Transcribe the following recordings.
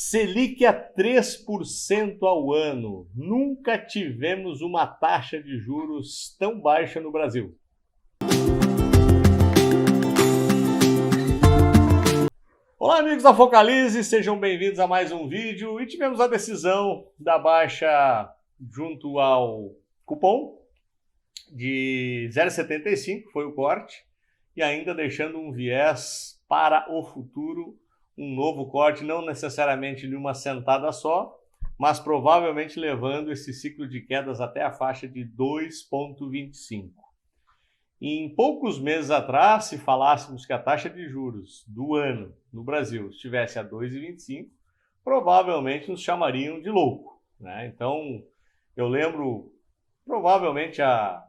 Selic a 3% ao ano. Nunca tivemos uma taxa de juros tão baixa no Brasil. Olá, amigos da Focalize, sejam bem-vindos a mais um vídeo. E tivemos a decisão da baixa junto ao cupom de 0,75, foi o corte, e ainda deixando um viés para o futuro, um novo corte, não necessariamente de uma sentada só, mas provavelmente levando esse ciclo de quedas até a faixa de 2,25. Em poucos meses atrás, se falássemos que a taxa de juros do ano no Brasil estivesse a 2,25, provavelmente nos chamariam de louco, né? Então, eu lembro, possivelmente há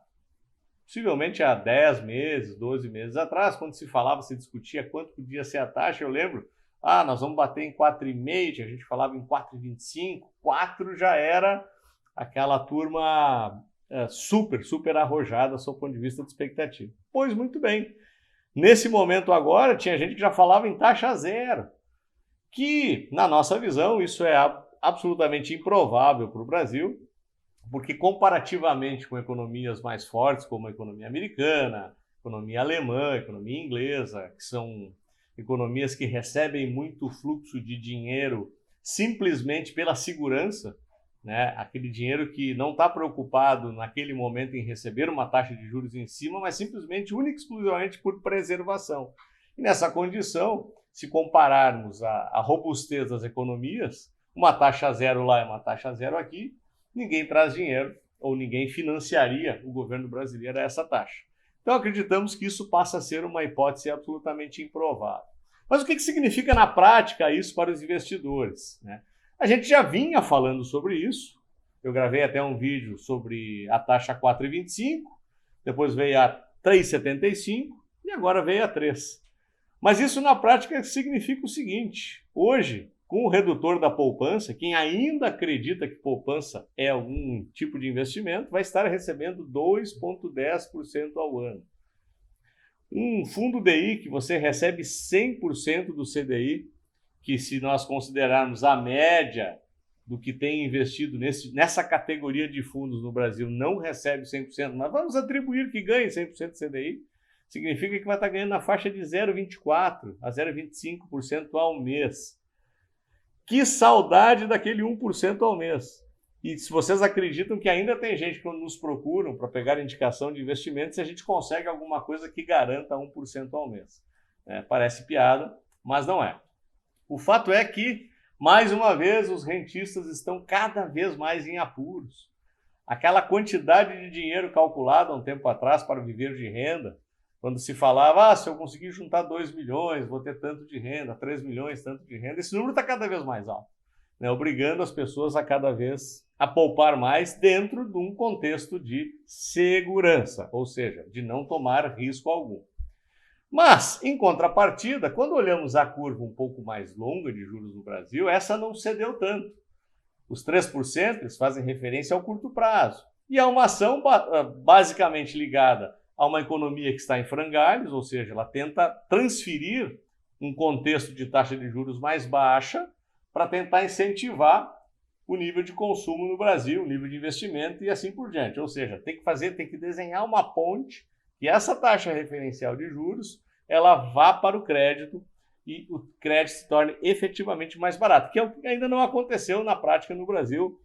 10 meses, 12 meses atrás, quando se falava, se discutia quanto podia ser a taxa, eu lembro, nós vamos bater em 4,5, a gente falava em 4,25, 4 já era aquela turma super arrojada, sob o ponto de vista de expectativa. Pois muito bem, nesse momento agora, tinha gente que já falava em taxa zero, que, na nossa visão, isso é absolutamente improvável para o Brasil, porque comparativamente com economias mais fortes, como a economia americana, economia alemã, economia inglesa, que são economias que recebem muito fluxo de dinheiro simplesmente pela segurança, né? Aquele dinheiro que não está preocupado naquele momento em receber uma taxa de juros em cima, mas simplesmente, única e exclusivamente por preservação. E nessa condição, se compararmos a robustez das economias, uma taxa zero lá e uma taxa zero aqui, ninguém traz dinheiro ou ninguém financiaria o governo brasileiro a essa taxa. Então acreditamos que isso passa a ser uma hipótese absolutamente improvável. Mas o que significa na prática isso para os investidores, né? A gente já vinha falando sobre isso, eu gravei até um vídeo sobre a taxa 4,25, depois veio a 3,75 e agora veio a 3. Mas isso na prática significa o seguinte: hoje, com o redutor da poupança, quem ainda acredita que poupança é algum tipo de investimento, vai estar recebendo 2,10% ao ano. Um fundo DI que você recebe 100% do CDI, que se nós considerarmos a média do que tem investido nessa categoria de fundos no Brasil, não recebe 100%, mas vamos atribuir que ganhe 100% do CDI, significa que vai estar ganhando na faixa de 0,24% a 0,25% ao mês. Que saudade daquele 1% ao mês. E se vocês acreditam que ainda tem gente que nos procuram para pegar indicação de investimento, se a gente consegue alguma coisa que garanta 1% ao mês. Parece piada, mas não é. O fato é que, mais uma vez, os rentistas estão cada vez mais em apuros. Aquela quantidade de dinheiro calculada há um tempo atrás para viver de renda, quando se falava, se eu conseguir juntar 2 milhões, vou ter tanto de renda, 3 milhões, tanto de renda, esse número está cada vez mais alto, né? Obrigando as pessoas a cada vez a poupar mais dentro de um contexto de segurança, ou seja, de não tomar risco algum. Mas, em contrapartida, quando olhamos a curva um pouco mais longa de juros no Brasil, essa não cedeu tanto. Os 3% eles fazem referência ao curto prazo. E é uma ação basicamente ligada a uma economia que está em frangalhos, ou seja, ela tenta transferir um contexto de taxa de juros mais baixa para tentar incentivar o nível de consumo no Brasil, o nível de investimento e assim por diante. Ou seja, tem que desenhar uma ponte que essa taxa referencial de juros ela vá para o crédito e o crédito se torne efetivamente mais barato, que é o que ainda não aconteceu na prática no Brasil,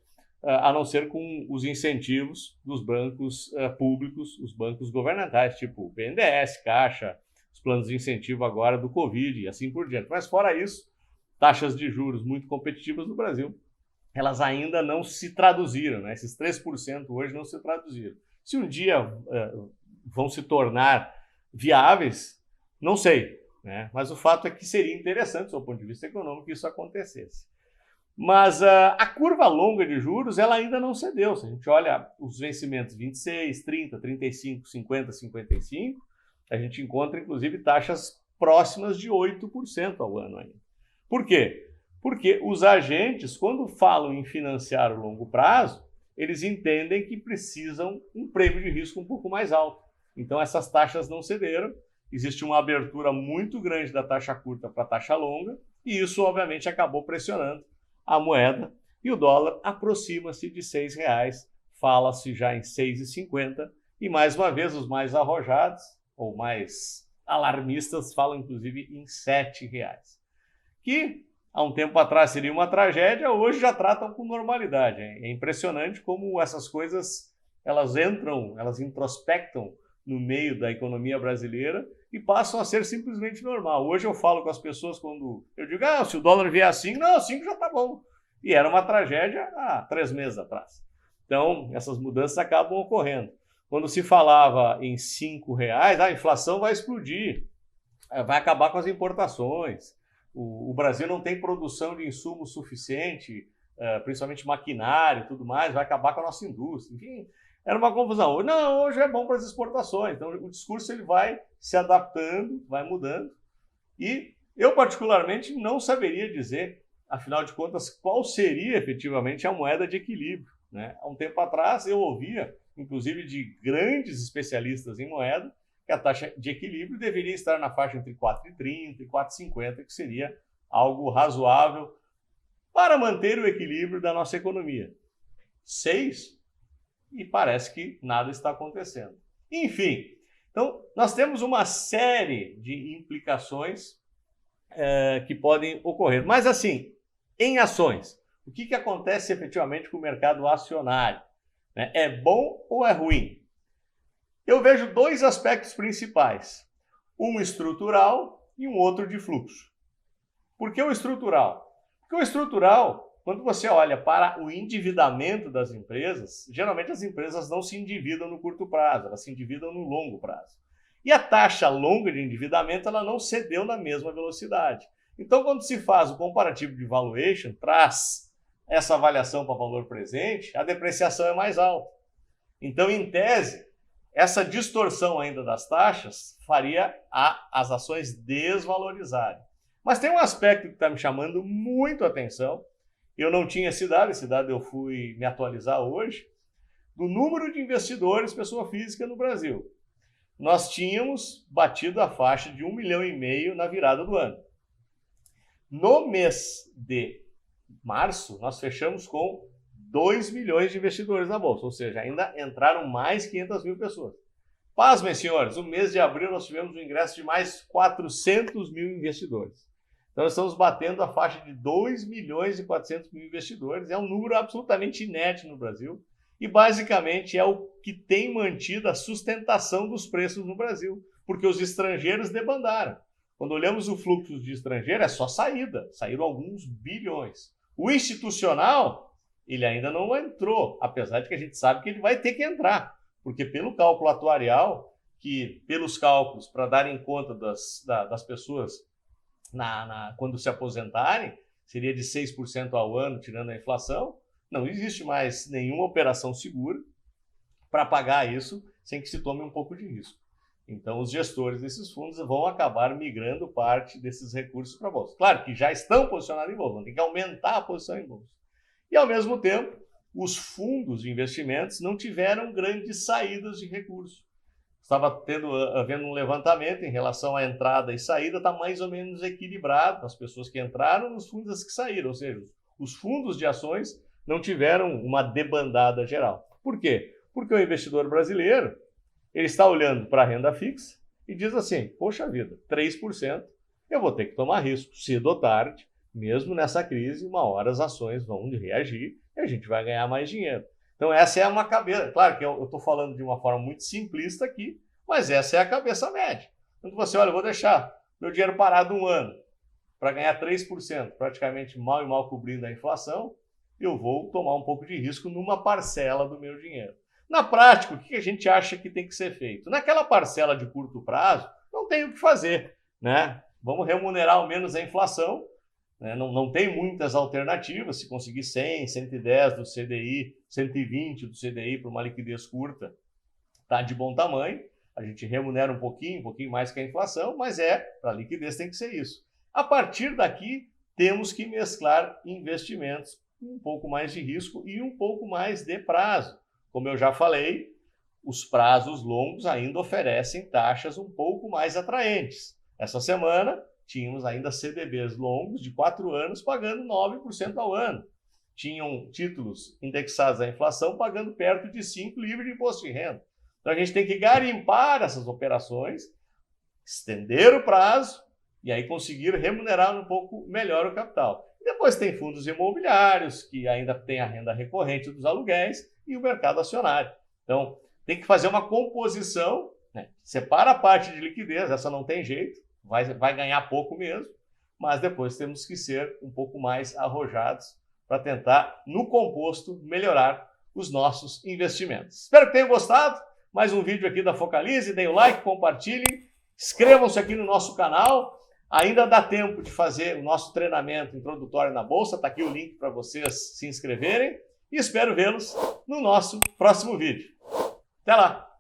a não ser com os incentivos dos bancos públicos, os bancos governamentais, tipo BNDES, Caixa, os planos de incentivo agora do Covid e assim por diante. Mas fora isso, taxas de juros muito competitivas no Brasil, elas ainda não se traduziram, né? Esses 3% hoje não se traduziram. Se um dia vão se tornar viáveis, não sei, né? Mas o fato é que seria interessante, do ponto de vista econômico, que isso acontecesse. Mas a curva longa de juros ela ainda não cedeu. Se a gente olha os vencimentos 26, 30, 35, 50, 55, a gente encontra inclusive taxas próximas de 8% ao ano ainda. Por quê? Porque os agentes, quando falam em financiar o longo prazo, eles entendem que precisam um prêmio de risco um pouco mais alto. Então essas taxas não cederam, existe uma abertura muito grande da taxa curta para a taxa longa, e isso obviamente acabou pressionando a moeda e o dólar aproxima-se de R$ 6, fala-se já em 6,50 e mais uma vez os mais arrojados ou mais alarmistas falam inclusive em R$ 7, que há um tempo atrás seria uma tragédia, hoje já tratam com normalidade. É impressionante como essas coisas elas entram, elas introspectam no meio da economia brasileira e passam a ser simplesmente normal. Hoje eu falo com as pessoas quando eu digo, se o dólar vier a 5, não, 5 já está bom. E era uma tragédia há 3 meses atrás. Então, essas mudanças acabam ocorrendo. Quando se falava em R$ 5, a inflação vai explodir, vai acabar com as importações. O Brasil não tem produção de insumos suficiente, principalmente maquinário e tudo mais, vai acabar com a nossa indústria. Enfim, era uma confusão. Não, hoje é bom para as exportações. Então, o discurso ele vai se adaptando, vai mudando. E eu, particularmente, não saberia dizer, afinal de contas, qual seria efetivamente a moeda de equilíbrio, né? Há um tempo atrás, eu ouvia, inclusive de grandes especialistas em moeda, que a taxa de equilíbrio deveria estar na faixa entre 4,30 e 4,50, que seria algo razoável para manter o equilíbrio da nossa economia. 6, e parece que nada está acontecendo. Enfim, então nós temos uma série de implicações que podem ocorrer. Mas assim, em ações, o que acontece efetivamente com o mercado acionário? É bom ou é ruim? Eu vejo 2 aspectos principais, um estrutural e um outro de fluxo. Por que o estrutural? Porque o estrutural, quando você olha para o endividamento das empresas, geralmente as empresas não se endividam no curto prazo, elas se endividam no longo prazo. E a taxa longa de endividamento ela não cedeu na mesma velocidade. Então, quando se faz o comparativo de valuation, traz essa avaliação para valor presente, a depreciação é mais alta. Então, em tese, essa distorção ainda das taxas faria as ações desvalorizarem. Mas tem um aspecto que está me chamando muito a atenção. Eu não tinha esse dado eu fui me atualizar hoje, do número de investidores pessoa física no Brasil. Nós tínhamos batido a faixa de 1,5 milhão na virada do ano. No mês de março, nós fechamos com 2 milhões de investidores na Bolsa, ou seja, ainda entraram mais 500 mil pessoas. Pasmem, senhores, no mês de abril nós tivemos o ingresso de mais 400 mil investidores. Então, nós estamos batendo a faixa de 2 milhões e 400 mil investidores. É um número absolutamente inédito no Brasil e, basicamente, é o que tem mantido a sustentação dos preços no Brasil, porque os estrangeiros debandaram. Quando olhamos o fluxo de estrangeiro, é só saída. Saíram alguns bilhões. O institucional, ele ainda não entrou, apesar de que a gente sabe que ele vai ter que entrar, porque pelo cálculo atuarial, que pelos cálculos para darem conta das pessoas quando se aposentarem, seria de 6% ao ano, tirando a inflação, não existe mais nenhuma operação segura para pagar isso sem que se tome um pouco de risco. Então, os gestores desses fundos vão acabar migrando parte desses recursos para a Bolsa. Claro que já estão posicionados em Bolsa, vão ter que aumentar a posição em Bolsa. E, ao mesmo tempo, os fundos de investimentos não tiveram grandes saídas de recursos. Estava havendo um levantamento em relação à entrada e saída, está mais ou menos equilibrado, as pessoas que entraram nos fundos que saíram, ou seja, os fundos de ações não tiveram uma debandada geral. Por quê? Porque o investidor brasileiro ele está olhando para a renda fixa e diz assim, poxa vida, 3%, eu vou ter que tomar risco cedo ou tarde, mesmo nessa crise, uma hora as ações vão reagir e a gente vai ganhar mais dinheiro. Então essa é uma cabeça, claro que eu estou falando de uma forma muito simplista aqui, mas essa é a cabeça média. Quando você olha, eu vou deixar meu dinheiro parado um ano para ganhar 3%, praticamente mal e mal cobrindo a inflação, eu vou tomar um pouco de risco numa parcela do meu dinheiro. Na prática, o que a gente acha que tem que ser feito? Naquela parcela de curto prazo, não tem o que fazer, né? Vamos remunerar ao menos a inflação, né? Não tem muitas alternativas, se conseguir 100, 110 do CDI, 120 do CDI para uma liquidez curta, está de bom tamanho, a gente remunera um pouquinho mais que a inflação, mas para a liquidez tem que ser isso. A partir daqui, temos que mesclar investimentos com um pouco mais de risco e um pouco mais de prazo. Como eu já falei, os prazos longos ainda oferecem taxas um pouco mais atraentes. Essa semana, tínhamos ainda CDBs longos de 4 anos pagando 9% ao ano. Tinham títulos indexados à inflação pagando perto de 5% livre de imposto de renda. Então a gente tem que garimpar essas operações, estender o prazo e aí conseguir remunerar um pouco melhor o capital. E depois tem fundos imobiliários, que ainda tem a renda recorrente dos aluguéis e o mercado acionário. Então tem que fazer uma composição, né? Separa a parte de liquidez, essa não tem jeito, vai ganhar pouco mesmo, mas depois temos que ser um pouco mais arrojados para tentar, no composto, melhorar os nossos investimentos. Espero que tenham gostado. Mais um vídeo aqui da Focalize. Deem o like, compartilhem, inscrevam-se aqui no nosso canal. Ainda dá tempo de fazer o nosso treinamento introdutório na Bolsa. Está aqui o link para vocês se inscreverem. E espero vê-los no nosso próximo vídeo. Até lá!